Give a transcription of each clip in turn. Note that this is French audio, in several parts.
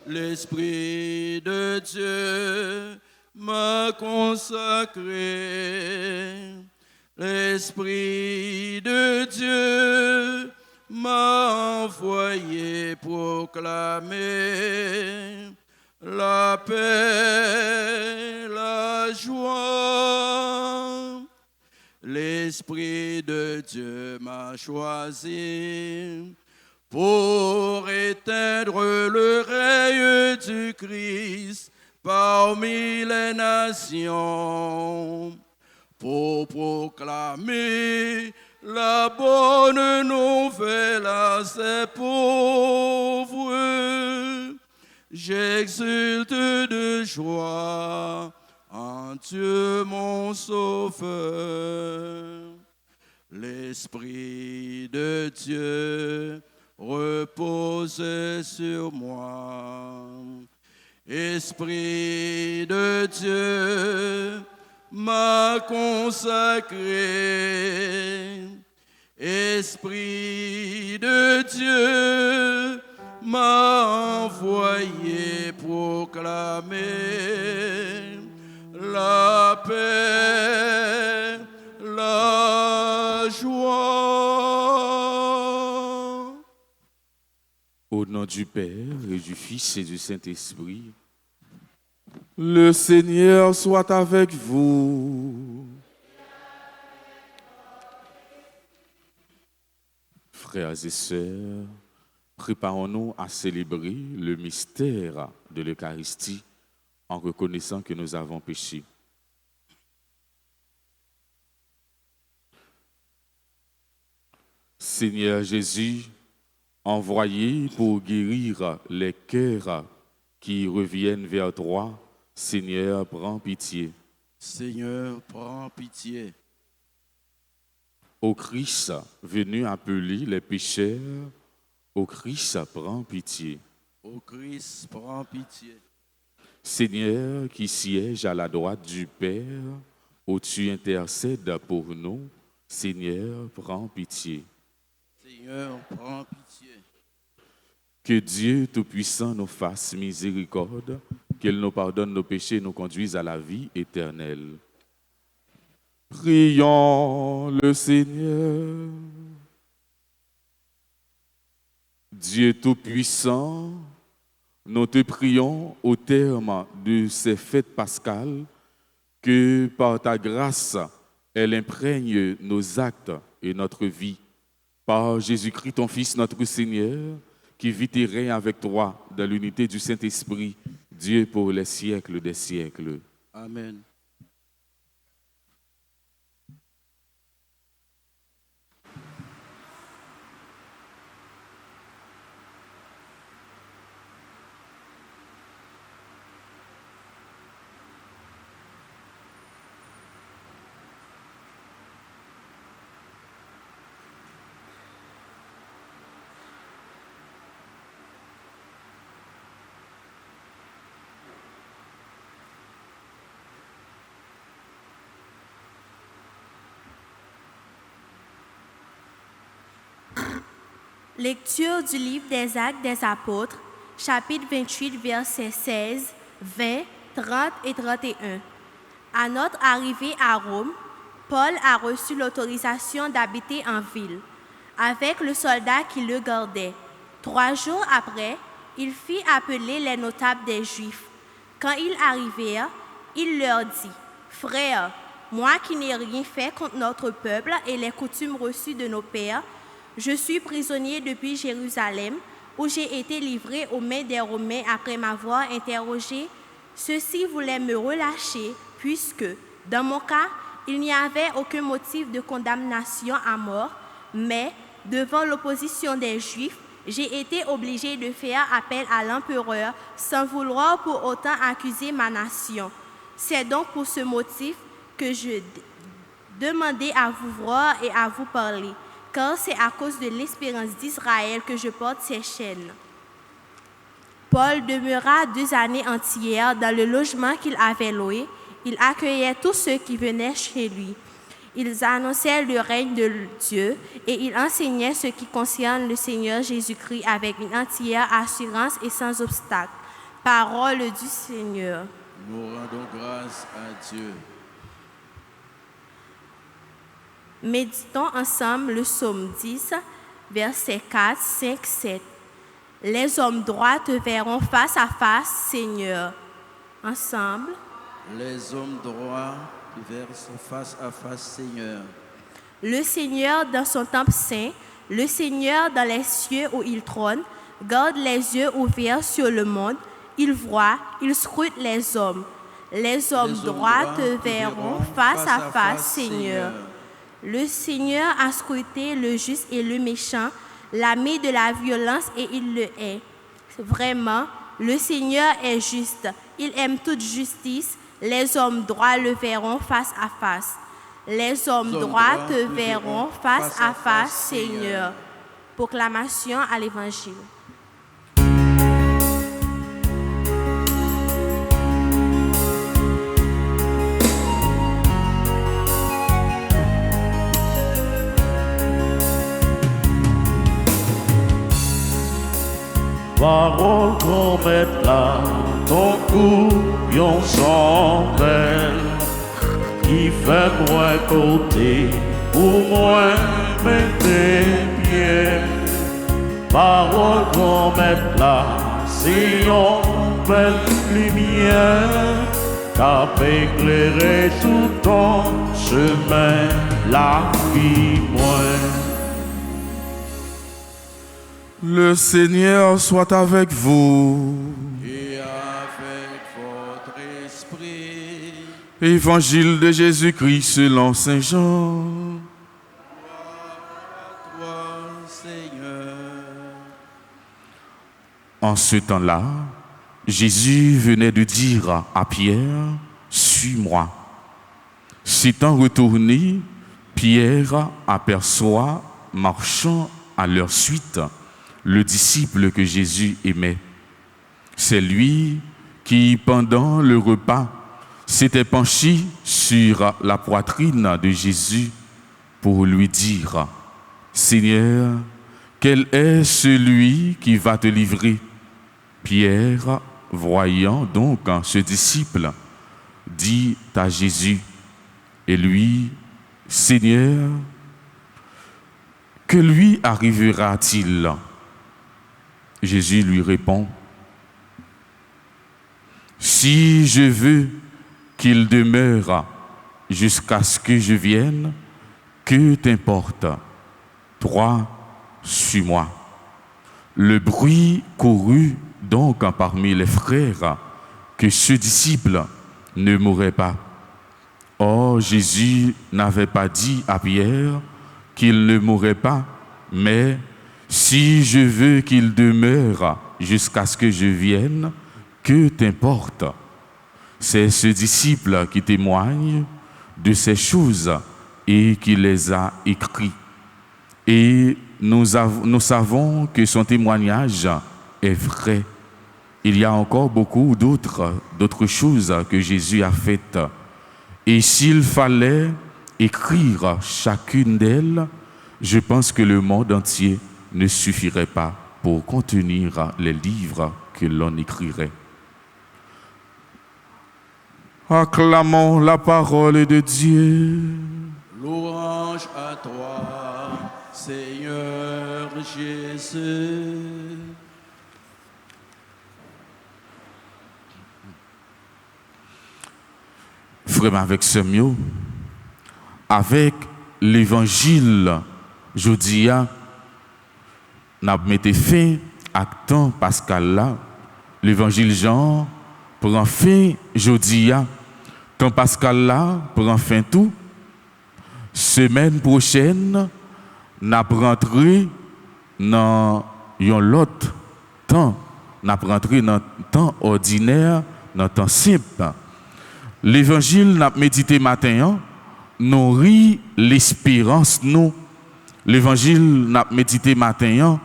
L'Esprit de Dieu m'a consacré. L'Esprit de Dieu m'a envoyé proclamer la paix, la joie. L'Esprit de Dieu m'a choisi pour éteindre le règne du Christ parmi les nations, pour proclamer la bonne nouvelle à ces pauvres. J'exulte de joie en Dieu mon Sauveur. L'Esprit de Dieu repose sur moi. Esprit de Dieu m'a consacré. Esprit de Dieu m'a envoyé proclamer la paix, la joie. Au nom du Père et du Fils et du Saint-Esprit, le Seigneur soit avec vous. Frères et sœurs, préparons-nous à célébrer le mystère de l'Eucharistie en reconnaissant que nous avons péché. Seigneur Jésus, envoyé pour guérir les cœurs qui reviennent vers toi, Seigneur, prends pitié. Seigneur, prends pitié. Ô Christ, venu appeler les pécheurs, ô Christ, prends pitié. Ô Christ, prends pitié. Seigneur, qui siège à la droite du Père, où tu intercèdes pour nous, Seigneur, prends pitié. Seigneur, prends pitié. Que Dieu Tout-Puissant nous fasse miséricorde, qu'il nous pardonne nos péchés et nous conduise à la vie éternelle. Prions le Seigneur. Dieu Tout-Puissant, nous te prions au terme de ces fêtes pascales que par ta grâce, elle imprègne nos actes et notre vie. Par Jésus-Christ, ton Fils, notre Seigneur, qui vit et règne avec toi dans l'unité du Saint-Esprit, Dieu pour les siècles des siècles. Amen. Lecture du livre des Actes des Apôtres, chapitre 28, versets 16, 20, 30 et 31. À notre arrivée à Rome, Paul a reçu l'autorisation d'habiter en ville, avec le soldat qui le gardait. 3 jours après, il fit appeler les notables des Juifs. Quand ils arrivèrent, il leur dit, « Frères, moi qui n'ai rien fait contre notre peuple et les coutumes reçues de nos pères, je suis prisonnier depuis Jérusalem, où j'ai été livré aux mains des Romains après m'avoir interrogé. Ceux-ci voulaient me relâcher, puisque, dans mon cas, il n'y avait aucun motif de condamnation à mort, mais, devant l'opposition des Juifs, j'ai été obligé de faire appel à l'empereur sans vouloir pour autant accuser ma nation. C'est donc pour ce motif que je demandais à vous voir et à vous parler, car c'est à cause de l'espérance d'Israël que je porte ces chaînes. » Paul demeura 2 années entières dans le logement qu'il avait loué. Il accueillait tous ceux qui venaient chez lui. Ils annonçaient le règne de Dieu et il enseignait ce qui concerne le Seigneur Jésus-Christ avec une entière assurance et sans obstacle. Parole du Seigneur. Nous rendons grâce à Dieu. Méditons ensemble le psaume 10, versets 4, 5, 7. Les hommes droits te verront face à face, Seigneur. Ensemble. Les hommes droits te verront face à face, Seigneur. Le Seigneur dans son temple saint, le Seigneur dans les cieux où il trône, garde les yeux ouverts sur le monde. Il voit, il scrute les hommes. Les hommes droits te verront face à face, Seigneur. Le Seigneur a scruté le juste et le méchant, l'ami de la violence et il le hait. Vraiment, le Seigneur est juste. Il aime toute justice. Les hommes droits le verront face à face. Les hommes droits te verront face à face, Seigneur. Proclamation à l'Évangile. Parole qu'on mette là, ton cou, yon chandelle, qui fait moins côté, pour moi mettre pieds. Parole qu'on mette là, c'est une belle lumière, qu'a fait éclairer tout ton chemin, la vie moins. Le Seigneur soit avec vous. Et avec votre esprit. Évangile de Jésus-Christ selon Saint Jean. Toi, Seigneur. En ce temps-là, Jésus venait de dire à Pierre, « Suis-moi ». S'étant retourné, Pierre aperçoit, marchant à leur suite, le disciple que Jésus aimait. C'est lui qui, pendant le repas, s'était penché sur la poitrine de Jésus pour lui dire, « Seigneur, quel est celui qui va te livrer ?» Pierre, voyant donc ce disciple, dit à Jésus, et lui, « Seigneur, que lui arrivera-t-il » Jésus lui répond, « Si je veux qu'il demeure jusqu'à ce que je vienne, que t'importe? Toi, suis-moi. » Le bruit courut donc parmi les frères que ce disciple ne mourrait pas. Or, Jésus n'avait pas dit à Pierre qu'il ne mourrait pas, mais « Si je veux qu'il demeure jusqu'à ce que je vienne, que t'importe ?» C'est ce disciple qui témoigne de ces choses et qui les a écrites. Et nous savons que son témoignage est vrai. Il y a encore beaucoup d'autres choses que Jésus a faites. Et s'il fallait écrire chacune d'elles, je pense que le monde entier ne suffirait pas pour contenir les livres que l'on écrirait. Acclamons la parole de Dieu. Louange à toi, Seigneur Jésus. Frère avec ce mieux, avec l'évangile, je dis, n'a mis fin à temps pascal là, l'évangile Jean prend fin, je dis, temps pascal là prend fin tout. Semaine prochaine, n'a rentré dans un autre temps, n'a rentré dans temps ordinaire, dans temps simple. L'évangile n'a médité matin, nourrit l'espérance nous. L'évangile n'a médité matin,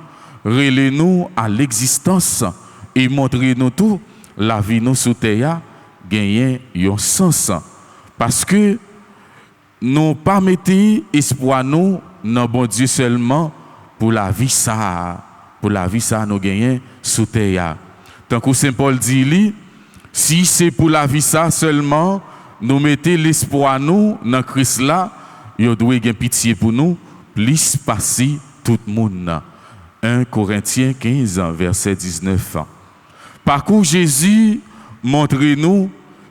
relève nous à l'existence et montre nous tout la vie nous sous terre gagne un sens parce que nous pas mettre espoir nous dans bon Dieu seulement pour la vie ça nous gagne sous terre. Tant que Saint Paul dit, si c'est pour la vie ça seulement, nous mettons l'espoir nous dans Christ là, il doit avoir pitié pour nous, plus passer tout le monde. 1 Corinthiens 15, verset 19. Par contre, Jésus montre-nous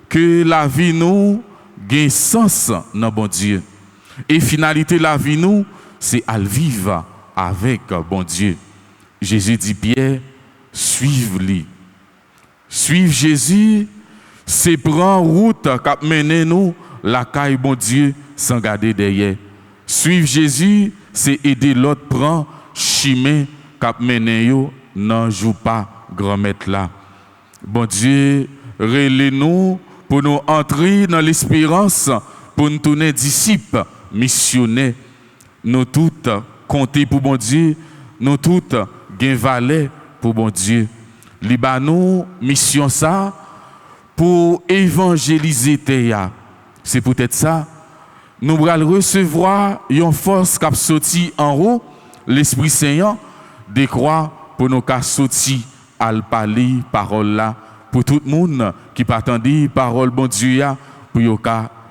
que la vie nous gagne sens dans bon Dieu. Et finalité la vie nous, c'est à vivre avec bon Dieu. Jésus dit Pierre, suivez-lui. Suivre Jésus, c'est prendre route qui mène nous la caille bon Dieu sans garder derrière. Suivre Jésus, c'est aider l'autre prendre chemin qui mène nous non joue pas grand maître là. Bon Dieu, relève-nous pour nous entrer dans l'espérance, pour nous tourner disciples, missionnaires. Nous toutes compter pour bon Dieu, nous toutes gain valet pour bon Dieu. Libanon, mission ça pour évangéliser Théa. C'est peut-être ça. Nous allons recevoir une force qui a sorti en haut, l'Esprit Saint, de croire pour nous sortir à parler parole là pour tout le monde qui attendait parole bon Dieu pour nous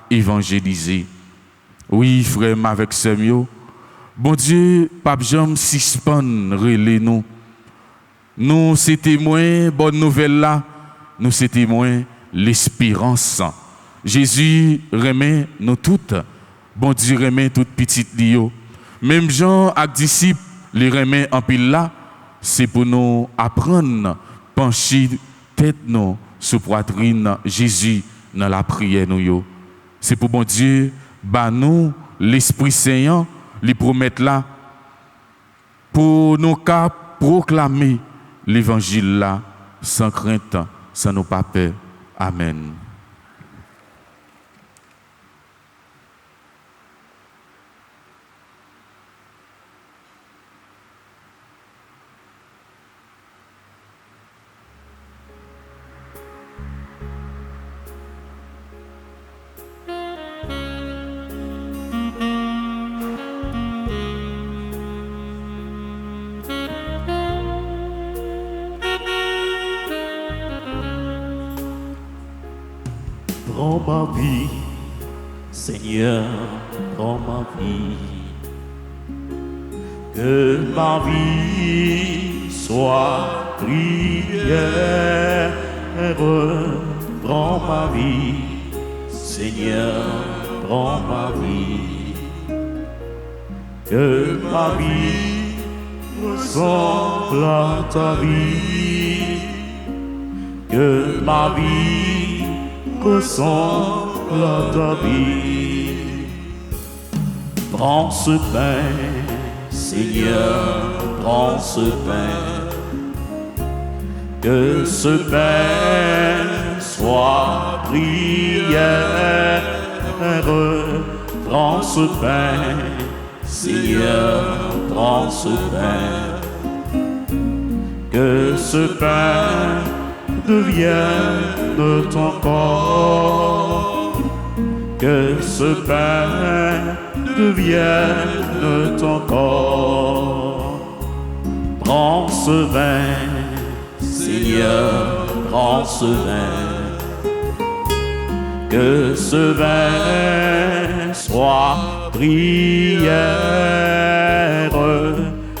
évangéliser. Oui, frère, avec ce mot, bon Dieu, Pape Jean suspend relais nous. Nous, c'est témoins, bonne nouvelle là, nous, c'est témoins, l'espérance. Jésus remet nous toutes, bon Dieu remet toutes petites lios. Même Jean et disciples, les remet en pile là, c'est pour nous apprendre, pencher tête nous sous poitrine Jésus dans la prière nous. C'est pour bon Dieu, bah nous, l'Esprit Saint, les promettre là, pour nous proclamer l'évangile là, sans crainte, sans nous pas peur. Amen. Prends ma vie, Seigneur, prends ma vie. Que ma vie soit prière. Prends ma vie, Seigneur, prends ma vie. Que ma vie ressemble à ta vie. Que ma vie ressemble à ta vie. Prends ce pain, Seigneur, prends ce pain. Que ce pain soit prière. Prends ce pain, Seigneur, prends ce pain. Que ce pain devienne ton corps. Que ce pain devienne ton corps. Prends ce vin, Seigneur, prends ce vin. Que ce vin soit prière.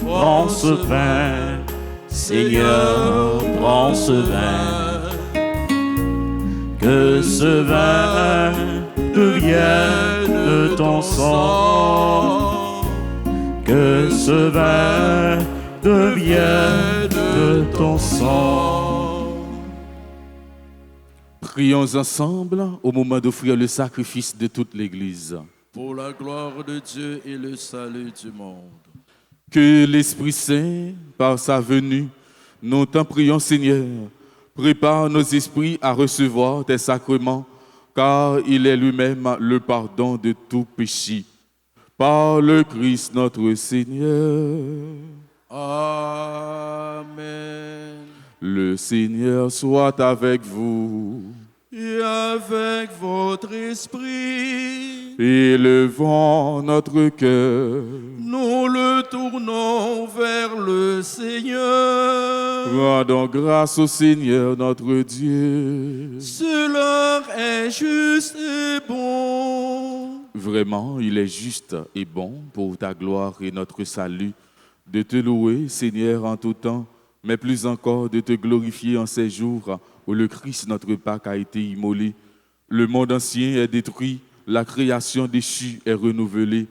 Prends ce vin, Seigneur, prends ce vin. Que ce vin devienne ton sang. Que ce vin devienne ton sang. Prions ensemble au moment d'offrir le sacrifice de toute l'Église. Pour la gloire de Dieu et le salut du monde. Que l'Esprit Saint, par sa venue, nous t'en prions, Seigneur, prépare nos esprits à recevoir tes sacrements, car il est lui-même le pardon de tout péché. Par le Christ notre Seigneur. Amen. Le Seigneur soit avec vous. Et avec votre esprit. Élevons notre cœur. Nous le tournons vers le Seigneur. Rendons grâce au Seigneur notre Dieu. Cela est juste et bon. Vraiment, il est juste et bon pour ta gloire et notre salut de te louer, Seigneur, en tout temps, mais plus encore de te glorifier en ces jours où le Christ, notre Pâque, a été immolé. Le monde ancien est détruit, la création déchue est renouvelée,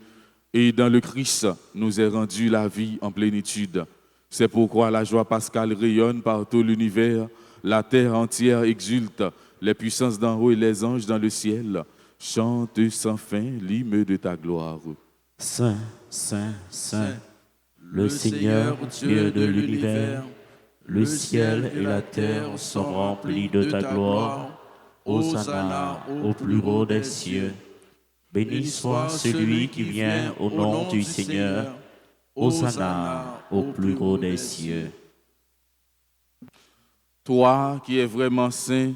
et dans le Christ nous est rendue la vie en plénitude. C'est pourquoi la joie pascale rayonne par tout l'univers, la terre entière exulte, les puissances d'en haut et les anges dans le ciel chantent sans fin l'hymne de ta gloire. Saint, Saint, Saint, le Seigneur, Dieu de l'univers, le ciel et la terre sont remplis de ta gloire. Hosanna au plus haut des cieux. Béni soit celui qui vient au nom du Seigneur. Hosanna au plus haut des cieux. Toi qui es vraiment saint,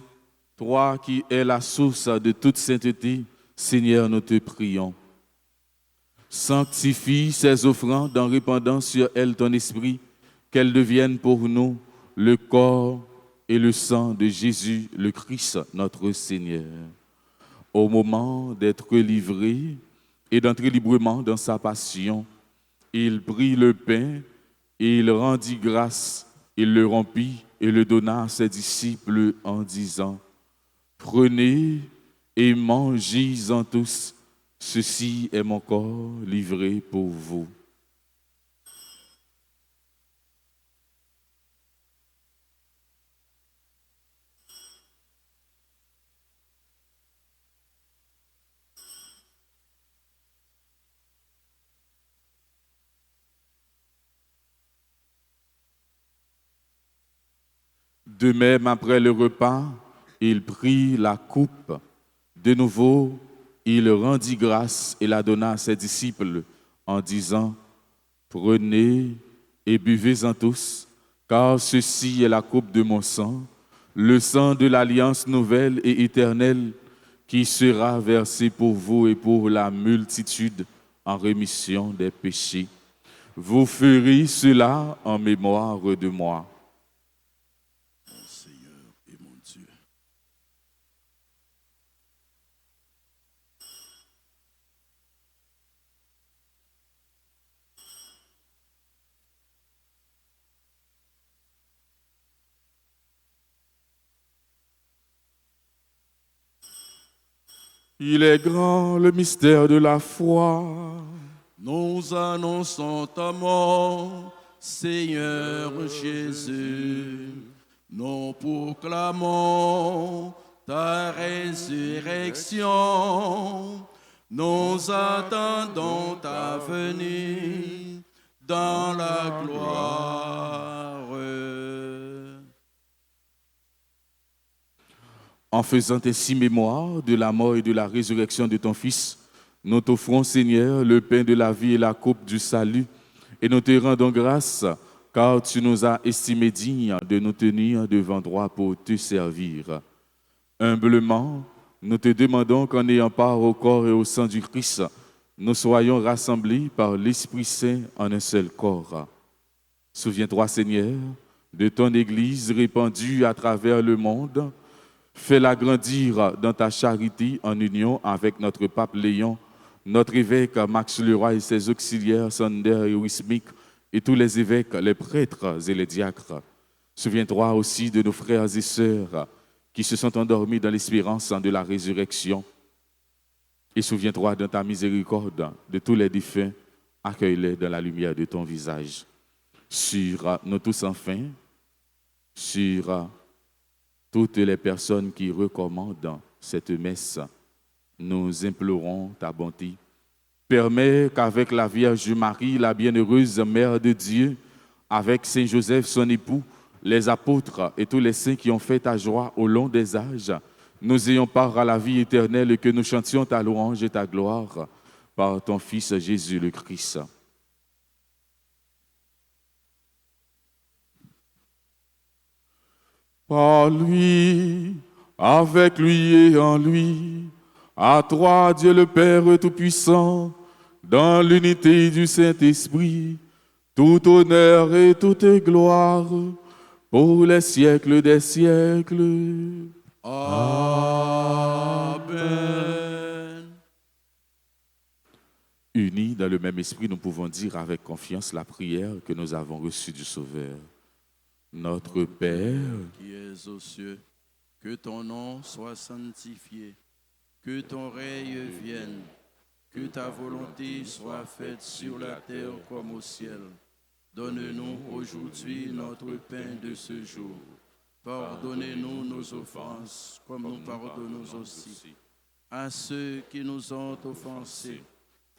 toi qui es la source de toute sainteté, Seigneur, nous te prions. Sanctifie ces offrandes en répandant sur elles ton esprit, qu'elles deviennent pour nous le corps et le sang de Jésus, le Christ, notre Seigneur. Au moment d'être livré et d'entrer librement dans sa passion, il prit le pain et il rendit grâce, il le rompit et le donna à ses disciples en disant: Prenez et mangez-en tous, ceci est mon corps livré pour vous. De même, après le repas, il prit la coupe. De nouveau, il rendit grâce et la donna à ses disciples en disant: Prenez et buvez-en tous, car ceci est la coupe de mon sang, le sang de l'alliance nouvelle et éternelle qui sera versé pour vous et pour la multitude en rémission des péchés. Vous ferez cela en mémoire de moi. Il est grand le mystère de la foi. Nous annonçons ta mort, Seigneur Jésus. Nous proclamons ta résurrection. Nous attendons ta venue dans la gloire. En faisant ainsi mémoire de la mort et de la résurrection de ton Fils, nous t'offrons, Seigneur, le pain de la vie et la coupe du salut, et nous te rendons grâce, car tu nous as estimés dignes de nous tenir devant droit pour te servir. Humblement, nous te demandons qu'en ayant part au corps et au sang du Christ, nous soyons rassemblés par l'Esprit Saint en un seul corps. Souviens-toi, Seigneur, de ton Église répandue à travers le monde. Fais-la grandir dans ta charité en union avec notre pape Léon, notre évêque Max Leroy et ses auxiliaires Sander et Wismic, et tous les évêques, les prêtres et les diacres. Souviens-toi aussi de nos frères et sœurs qui se sont endormis dans l'espérance de la résurrection. Et souviens-toi dans ta miséricorde de tous les défunts, accueille-les dans la lumière de ton visage. Sur nous tous enfin, sur toutes les personnes qui recommandent cette messe, nous implorons ta bonté. Permets qu'avec la Vierge Marie, la bienheureuse Mère de Dieu, avec Saint Joseph, son époux, les apôtres et tous les saints qui ont fait ta joie au long des âges, nous ayons part à la vie éternelle et que nous chantions ta louange et ta gloire par ton Fils Jésus le Christ. Par lui, avec lui et en lui, À toi, Dieu le Père Tout-Puissant, dans l'unité du Saint-Esprit, tout honneur et toute gloire pour les siècles des siècles. Amen. Unis dans le même esprit, nous pouvons dire avec confiance la prière que nous avons reçue du Sauveur. Notre Père, qui es aux cieux, que ton nom soit sanctifié, que ton règne vienne, que ta volonté soit faite sur la terre comme au ciel. Donne-nous aujourd'hui notre pain de ce jour. Pardonnez-nous nos offenses, comme nous pardonnons aussi à ceux qui nous ont offensés.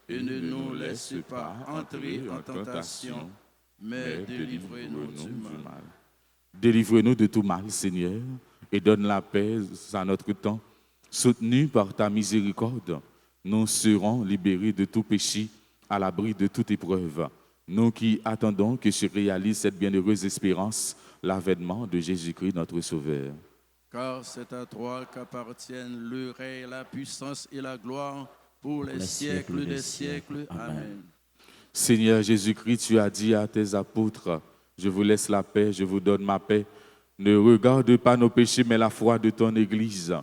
Et ne nous laisse pas entrer en tentation, mais délivrez-nous du mal. Délivre-nous de tout mal, Seigneur, et donne la paix à notre temps. Soutenus par ta miséricorde, nous serons libérés de tout péché, à l'abri de toute épreuve. Nous qui attendons que se réalise cette bienheureuse espérance, l'avènement de Jésus-Christ, notre Sauveur. Car c'est à toi qu'appartiennent le règne, la puissance et la gloire pour les siècles des siècles. Amen. Seigneur Jésus-Christ, tu as dit à tes apôtres, je vous laisse la paix, je vous donne ma paix. Ne regarde pas nos péchés, mais la foi de ton Église.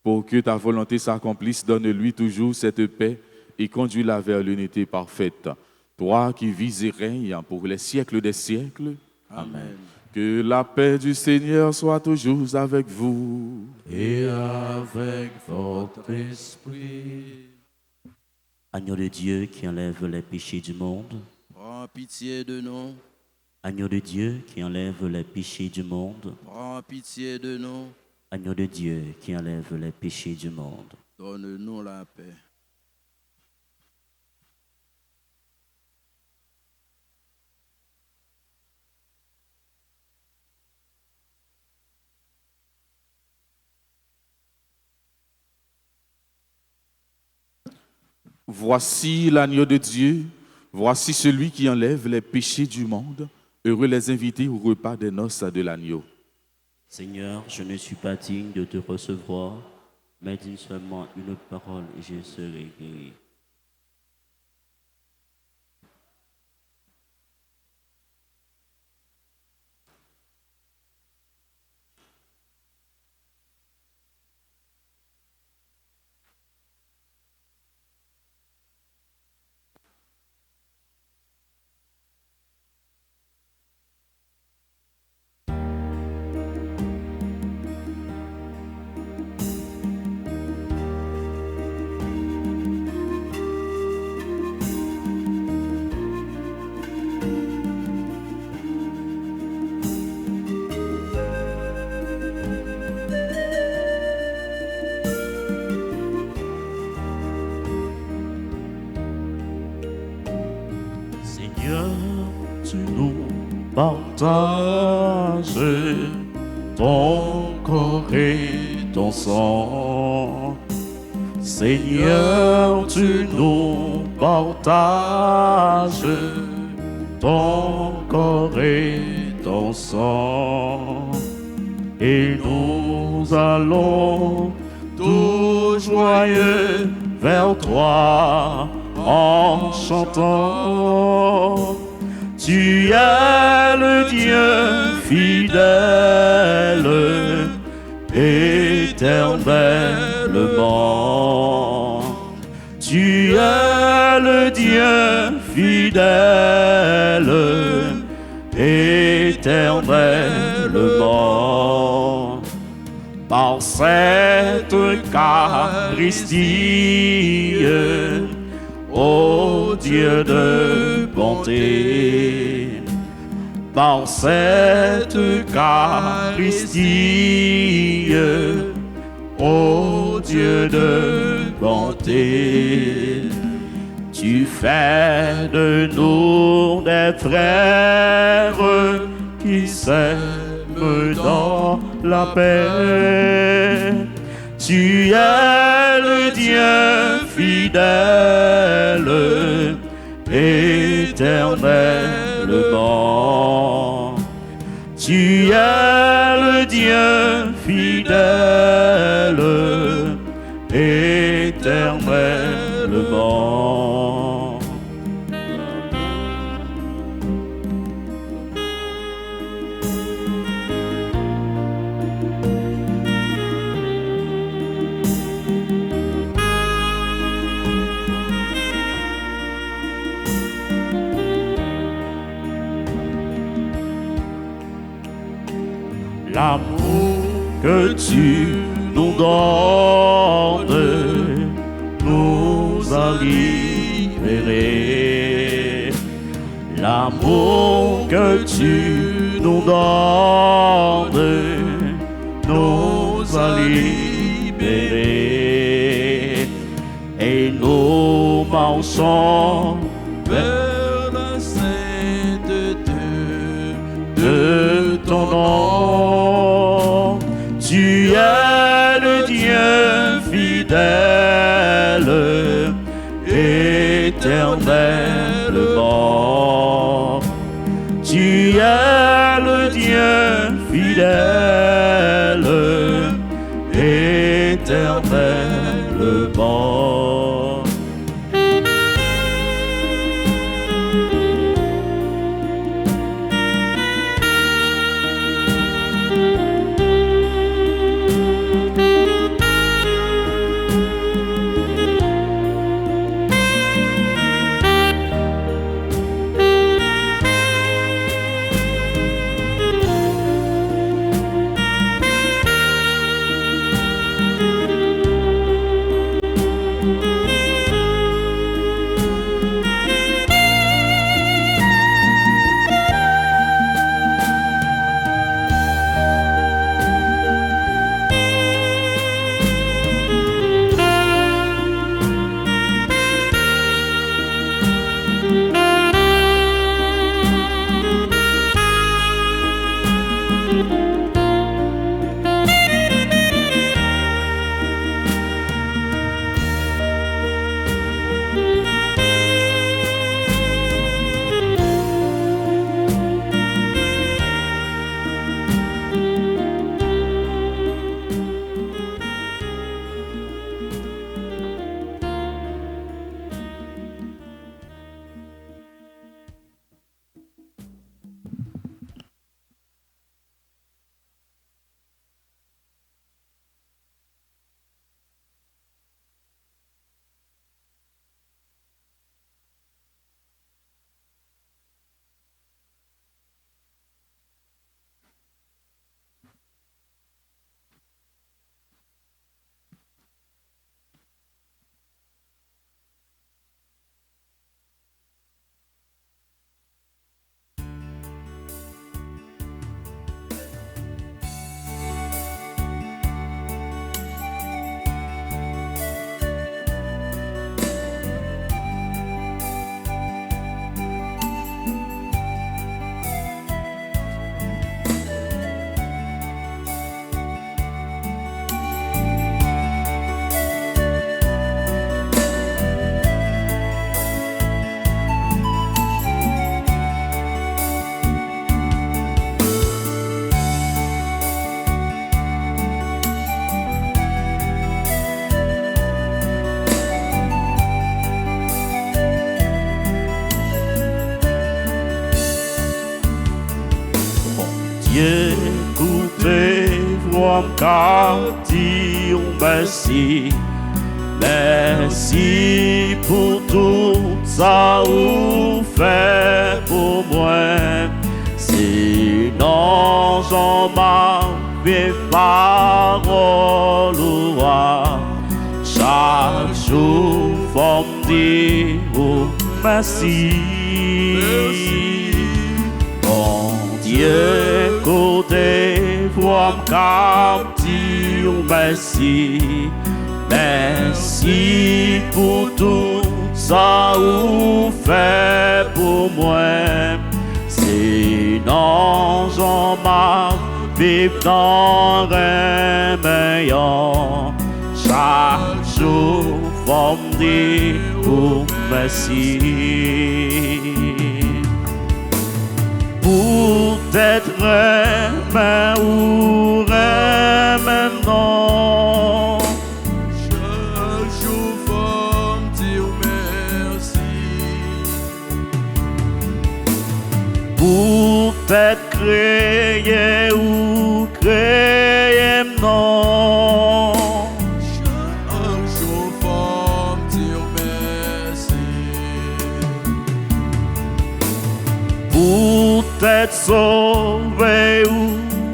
Pour que ta volonté s'accomplisse, donne-lui toujours cette paix et conduis-la vers l'unité parfaite. Toi qui vis et règnes pour les siècles des siècles. Amen. Que la paix du Seigneur soit toujours avec vous. Et avec votre esprit. Agneau de Dieu qui enlève les péchés du monde. Prends pitié de nous. Agneau de Dieu qui enlève les péchés du monde. Prends pitié de nous. Agneau de Dieu qui enlève les péchés du monde. Donne-nous la paix. Voici l'agneau de Dieu, voici celui qui enlève les péchés du monde. Heureux les invités au repas des noces de l'agneau. Seigneur, je ne suis pas digne de te recevoir, mais dis seulement une parole et je serai guéri. Seigneur, tu nous partages ton corps et ton sang. Seigneur, tu nous partages ton corps et ton sang. Et nous allons tout joyeux vers toi en chantant. Tu es le Dieu fidèle, éternellement. Tu es le Dieu fidèle, éternellement. Par cette Eucharistie, ô Dieu de bonté, par cette Eucharistie, ô Dieu de bonté, tu fais de nous des frères qui s'aiment dans la paix. Tu es le Dieu fidèle, éternellement. Tu es le Dieu fidèle, éternellement. l'amour que tu nous donnes nous a libérés. L'amour que tu nous donnes nous a libérés. Et nous marchons vers la sainteté de ton nom. Tu es le Dieu fidèle, éternellement. Tu es le Dieu fidèle, éternellement. Écoutez-moi car dire merci. Merci pour tout ça vous fait pour moi. Sinon j'en m'avais parole ou roi. Chaque jour faut me dire merci. Bon Dieu, côté-moi car dire merci. Merci pour tout ça vous fait pour moi. Sinon j'en m'avais dans un meilleur. Chaque jour faut me dire merci. Peut-être mais ou maintenant. Chaque jour faut me dire merci. Peut-être créer ou créer non. Chaque jour faut me dire merci. Peut-être sauver ou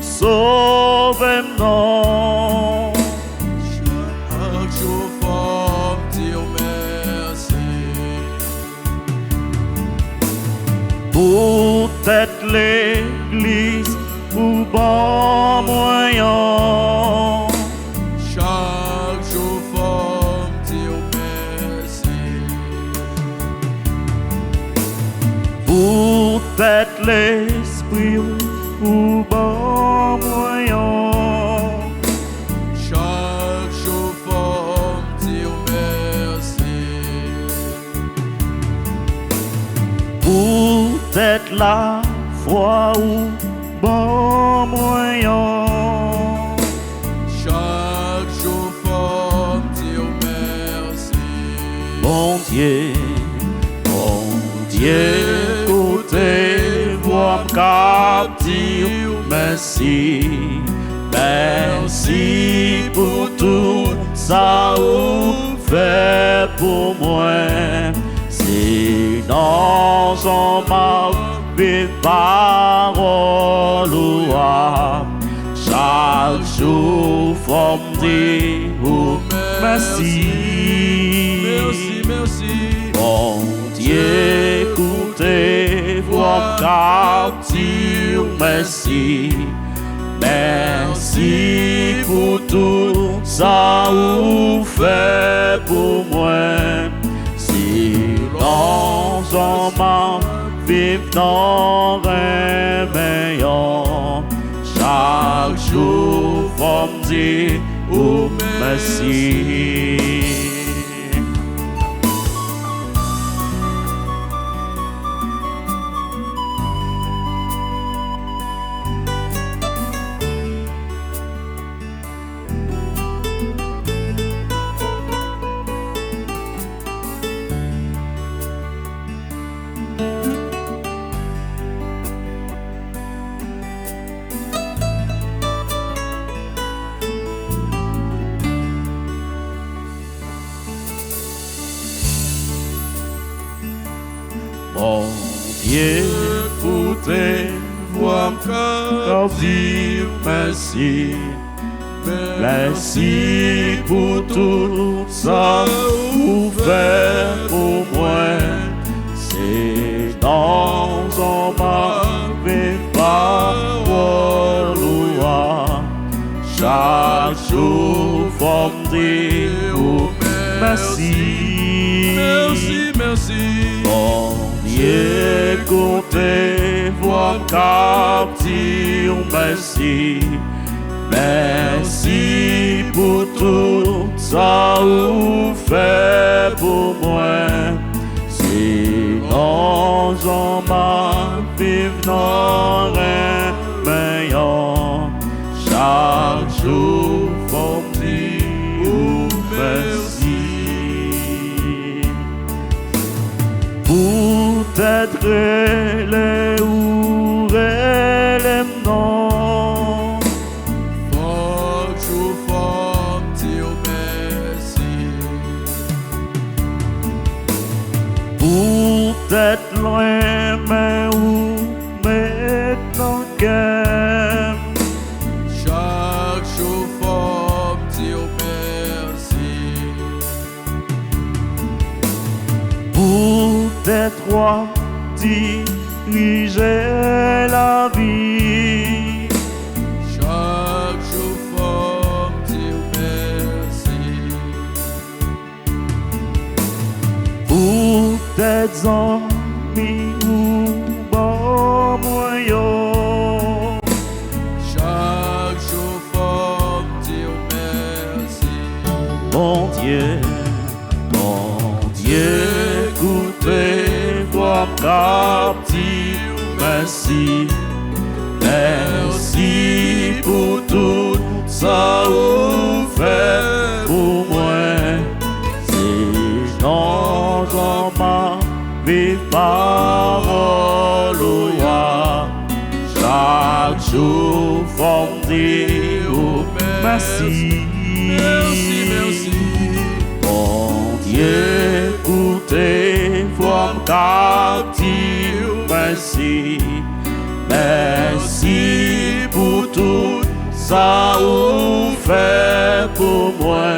sauver. sauver non. Chaque jour, faut me dire merci. Pour être l'église ou bon moyen. Chaque jour, faut me dire merci. Pour être l'esprit ou bon moyen. Chaque jour, faut me dire merci. Pour être la foi ou bon moyen. Chaque jour, faut me dire merci. Bon Dieu, écoutez, vois me captive, merci. Merci pour tout ça vous fait pour moi. C'est dans son mal, vive parole ou chaque jour, faut me dire merci. Merci, merci. Bon Dieu, écoutez, vois capture, merci. Merci pour tout ça vous fait pour moi. Si dans un monde vive dans un meilleur, chaque jour faut me dire merci. Bon Dieu, écoutez, vois me dire merci. Merci pour tout ça vous faites pour moi. C'est dans un mauvais parole ou chaque jour faut me dire merci. Merci, merci. Bon Dieu, écoutez, vois me captive, merci. Merci pour tout ça vous fait pour moi. Si dans un mal vive dans un meilleur, chaque jour faut me dire merci. Pour t'être les ou les noms. Chaque jour, faut me dire merci. Pour t'être loin, mais où maintenant qu'aime. Chaque jour, faut me dire merci. Pour t'être roi, diriger la vie. Chaque jour, faut me dire merci. Pour t'être amis ou bon moyen. Chaque jour, faut me dire merci. Bon Dieu, écoutez, vois me captive, merci. Merci pour tout ça vous fait pour moi. C'est dans un vive parole ou chaque jour faut me dire merci. Merci, merci. Bon Dieu, écoutez, vois me captive, merci. Merci pour tout ça ou fait pour moi.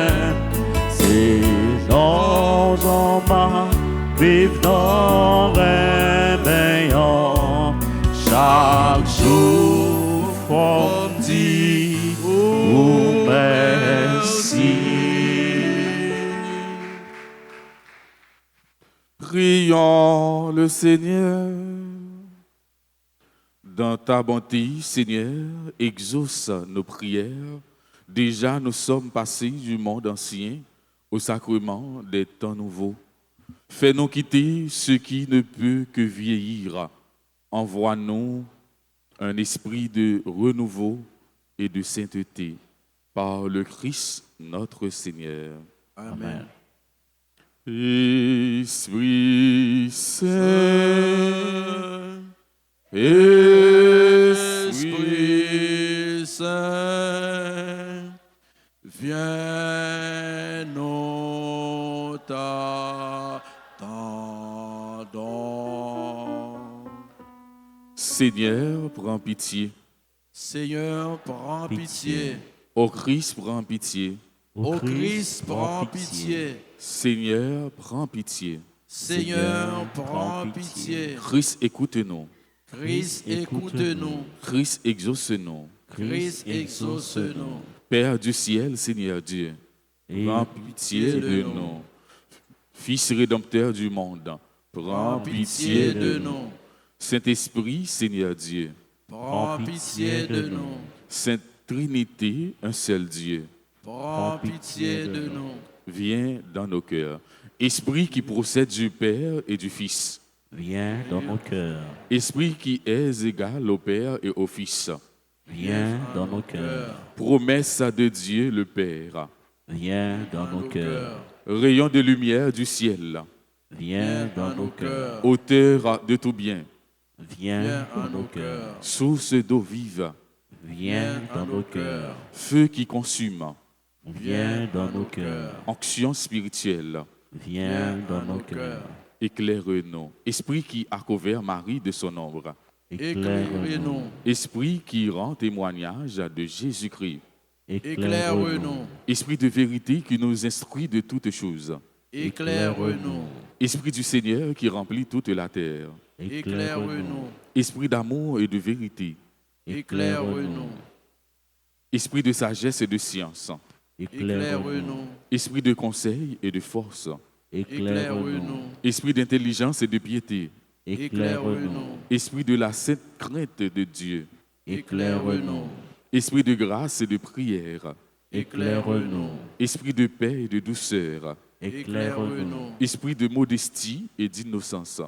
C'est dans un mal, vivre dans un meilleur. Chaque jour, on dit ou merci. Prions le Seigneur. Dans ta bonté, Seigneur, exauce nos prières. Déjà, nous sommes passés du monde ancien au sacrement des temps nouveaux. Fais-nous quitter ce qui ne peut que vieillir. Envoie-nous un esprit de renouveau et de sainteté par le Christ notre Seigneur. Amen. Esprit Saint, Esprit Saint, viens nous t'attendons. Seigneur, prends pitié. Seigneur, prends pitié. Ô Christ, prends pitié. Ô Christ, prends pitié. Seigneur, prends pitié. Seigneur, prends pitié. Christ, écoute-nous. Christ, écoute-nous. Christ, exauce-nous. Christ, exauce-nous. Père du ciel, Seigneur Dieu, prends pitié de nous. Fils rédempteur du monde, prends pitié de nous. Saint-Esprit, Seigneur Dieu, Prends pitié de nous. Sainte Trinité, un seul Dieu, Prends pitié de nous. viens dans nos cœurs. Esprit qui procède du Père et du Fils, Viens dans nos cœurs, Esprit qui est égal au Père et au Fils, viens dans nos cœurs, promesse de Dieu le Père, viens dans nos cœurs, rayon de lumière du ciel, viens dans nos cœurs, auteur de tout bien, viens dans nos cœurs, source d'eau vive, viens dans nos cœurs, feu qui consume, viens dans nos cœurs, onction spirituelle, viens dans nos cœurs, éclaire-nous. Esprit qui a couvert Marie de son ombre, éclaire-nous, Éclaire-nous. esprit qui rend témoignage de Jésus-Christ, éclaire-nous, Éclaire-nous. esprit de vérité qui nous instruit de toutes choses, Éclaire-nous. esprit du Seigneur qui remplit toute la terre, Éclaire-nous. esprit d'amour et de vérité, Éclaire-nous. esprit de sagesse et de science, Éclaire-nous. esprit de conseil et de force, Éclaire-nous. esprit d'intelligence et de piété, Éclaire-nous. esprit de la sainte crainte de Dieu, Éclaire-nous. esprit de grâce et de prière, Éclaire-nous. esprit de paix et de douceur, Éclaire-nous. esprit de modestie et d'innocence,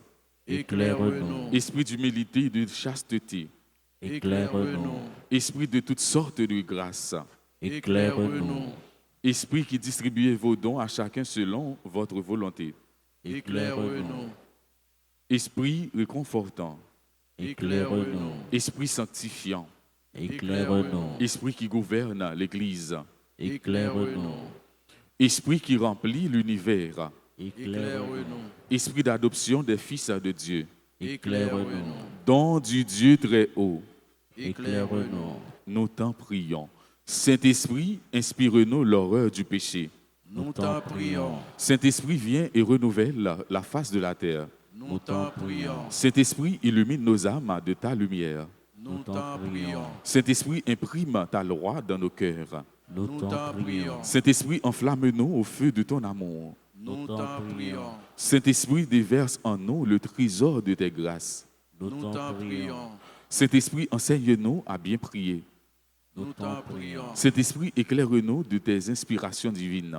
Éclaire-nous. esprit d'humilité et de chasteté, Éclaire-nous. esprit de toutes sortes de grâces, Éclaire-nous. esprit qui distribuez vos dons à chacun selon votre volonté, Éclaire-nous. esprit réconfortant, Éclaire-nous. esprit sanctifiant, éclaire-nous, esprit qui gouverne l'Église, Éclaire-nous. esprit qui remplit l'univers, Éclaire-nous. esprit d'adoption des fils de Dieu, Éclaire-nous. don du Dieu très haut, Éclaire-nous. nous t'en prions. Saint-Esprit, inspire-nous l'horreur du péché. Nous t'en prions. Saint-Esprit, viens et renouvelle la face de la terre. Nous t'en prions. Saint-Esprit, illumine nos âmes de ta lumière. Nous t'en prions. Saint-Esprit, imprime ta loi dans nos cœurs. nous Nous t'en t'en prions, prions. Saint-Esprit, enflamme-nous au feu de ton amour. Nous t'en prions. Saint-Esprit, déverse en nous le trésor de tes grâces. nous Nous t'en t'en prions, prions. Saint-Esprit, enseigne-nous à bien prier. Nous t'en prions. Saint-Esprit, éclaire-nous de tes inspirations divines.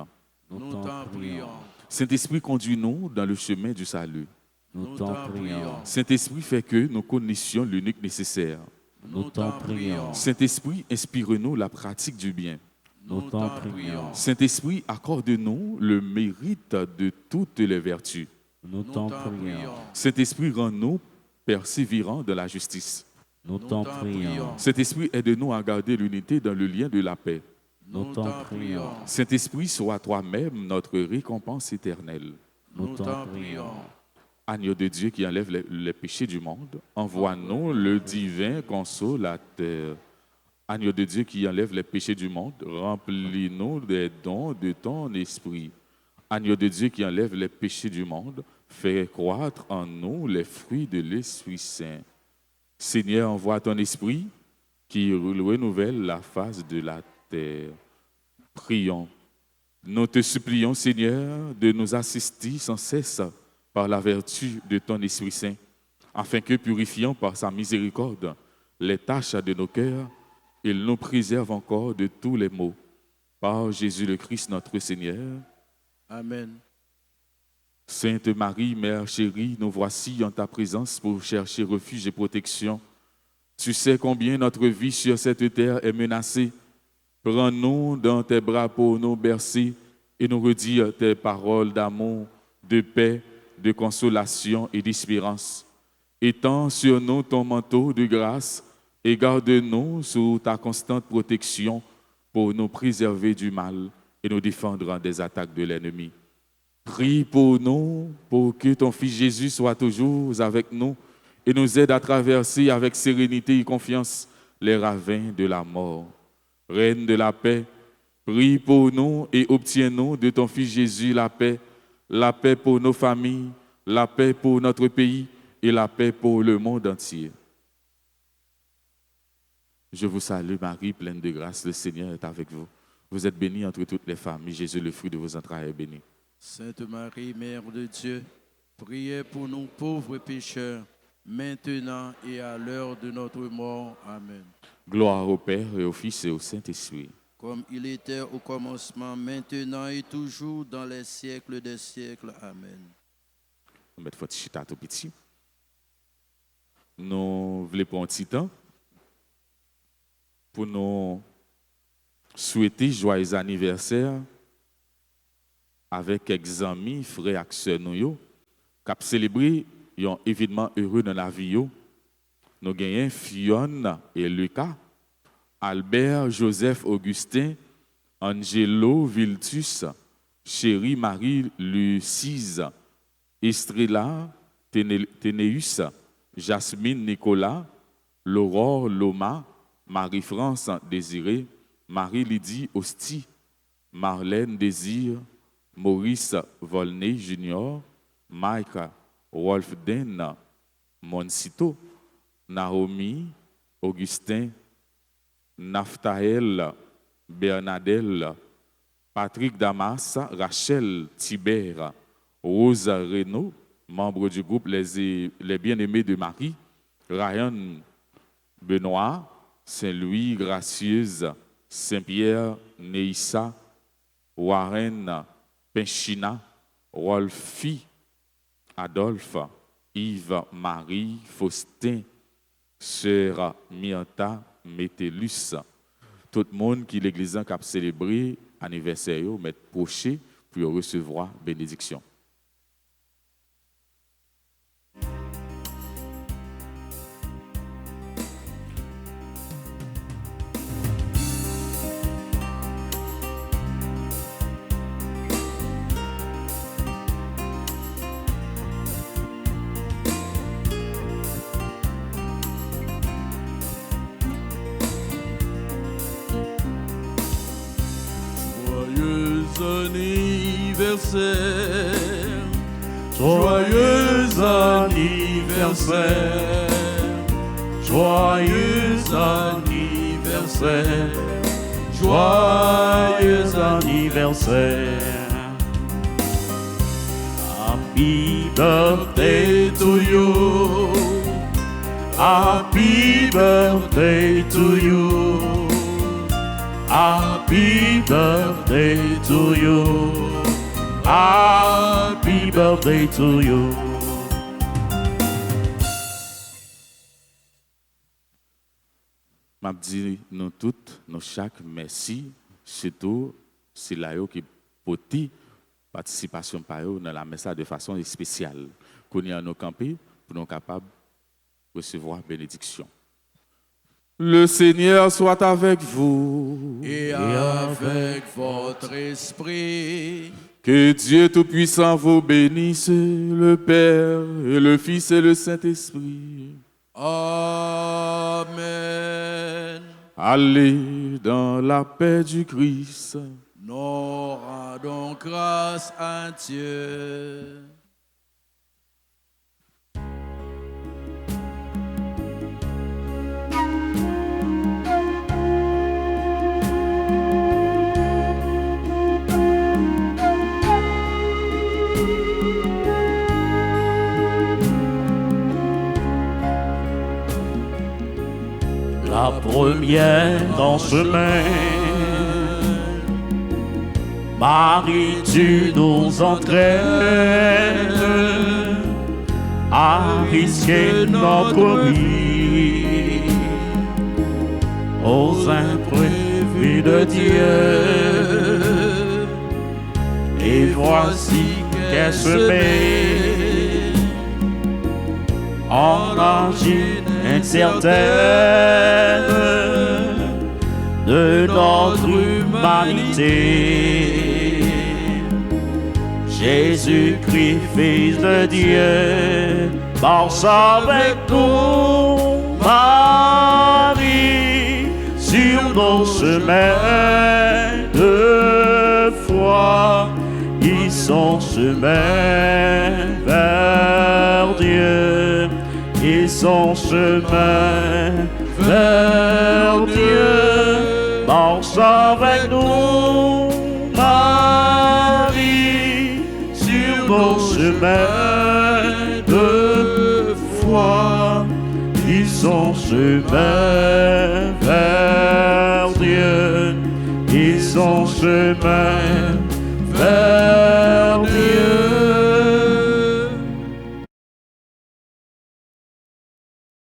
Nous t'en prions. Saint-Esprit, conduis-nous dans le chemin du salut. nous t'en prions, Saint-Esprit, fait que nous connaissions l'unique nécessaire. nous t'en prions, Saint-Esprit, inspire-nous la pratique du bien. nous t'en prions, Saint-Esprit, accorde-nous le mérite de toutes les vertus. nous t'en prions, Saint-Esprit, rend-nous persévérants de la justice. nous t'en prions, Saint-Esprit, aide-nous à garder l'unité dans le lien de la paix. nous t'en prions, Saint-Esprit, sois toi-même notre récompense éternelle. nous t'en prions, Agneau de Dieu qui enlève les péchés du monde, envoie-nous le divin consolateur. Agneau de Dieu qui enlève les péchés du monde, remplis-nous des dons de ton esprit. Agneau de Dieu qui enlève les péchés du monde, fais croître en nous les fruits de l'Esprit Saint. Seigneur, envoie ton esprit qui renouvelle la face de la terre. Prions. Nous te supplions, Seigneur, de nous assister sans cesse par la vertu de ton Esprit Saint, afin que, purifiant par sa miséricorde les tâches de nos cœurs, il nous préserve encore de tous les maux. Par Jésus le Christ, notre Seigneur. Amen. Sainte Marie, Mère chérie, nous voici en ta présence pour chercher refuge et protection. Tu sais combien notre vie sur cette terre est menacée. Prends-nous dans tes bras pour nous bercer et nous redire tes paroles d'amour, de paix, de consolation et d'espérance. Étends sur nous ton manteau de grâce et garde-nous sous ta constante protection pour nous préserver du mal et nous défendre des attaques de l'ennemi. Prie pour nous, pour que ton Fils Jésus soit toujours avec nous et nous aide à traverser avec sérénité et confiance les ravins de la mort. Reine de la paix, prie pour nous et obtiens-nous de ton Fils Jésus la paix pour nos familles, la paix pour notre pays et la paix pour le monde entier. Je vous salue Marie, pleine de grâce, le Seigneur est avec vous. Vous êtes bénie entre toutes les femmes, et Jésus, le fruit de vos entrailles, est béni. Sainte Marie, Mère de Dieu, priez pour nous pauvres pécheurs, maintenant et à l'heure de notre mort. Amen. Gloire au Père et au Fils et au Saint-Esprit. Comme il était au commencement, maintenant et toujours, dans les siècles des siècles. Amen. Nous mettons votre chita tout petit. Nous voulons prendre un petit temps pour nous souhaiter joyeux anniversaire avec quelques amis, frères et sœurs nous qui ont célébré un événement heureux dans la vie. Nous avons Fiona et Lucas, Albert, Joseph, Augustin, Angelo, Viltus, Chérie, Marie, Lucise, Estrella, Ténéus, Jasmine, Nicolas, Laurore, Loma, Marie-France, Désiré, Marie-Lydie, Hostie, Marlène, Désir, Maurice, Volney, Junior, Mike, Wolfden, Monsito, Naomi, Augustin, Naphtaël, Bernadelle, Patrick Damas, Rachel, Tibère, Rose Renaud, membre du groupe Les Bien-Aimés de Marie, Ryan Benoît, Saint-Louis, Gracieuse, Saint-Pierre, Neissa, Warren, Penchina, Rolfi, Adolphe, Yves, Marie, Faustin, Sœur Mianta, Métellus. Tout le monde qui l'église a célébré l'anniversaire, met proché pour recevoir bénédiction. Joyeux anniversaire, joyeux anniversaire, joyeux anniversaire. Happy birthday to you, happy birthday to you, happy birthday to you. Happy birthday to you. M'a dit nous toutes, nous chaque merci, surtout c'est là qui poti participation par eux dans la messe de façon spéciale. Qu'on y a nos campés pour nous capables de recevoir bénédiction. Le Seigneur soit avec vous. Et avec votre esprit. Que Dieu Tout-Puissant vous bénisse, le Père et le Fils et le Saint-Esprit. Amen. allez dans la paix du Christ. Nous rendons grâce à Dieu. La première en chemin, Marie, tu nous entraînes à risquer notre vie aux imprévus de Dieu. Et voici qu'elle se met en origine incertaine de notre humanité. Jésus-Christ, Fils de Dieu, marche avec nous, Marie, sur nos chemins de foi. Ils sont chemin vers Dieu. Et son chemin vers Dieu, marche avec nous, Marie, sur nos chemins de foi. Et son chemin vers Dieu, et son chemin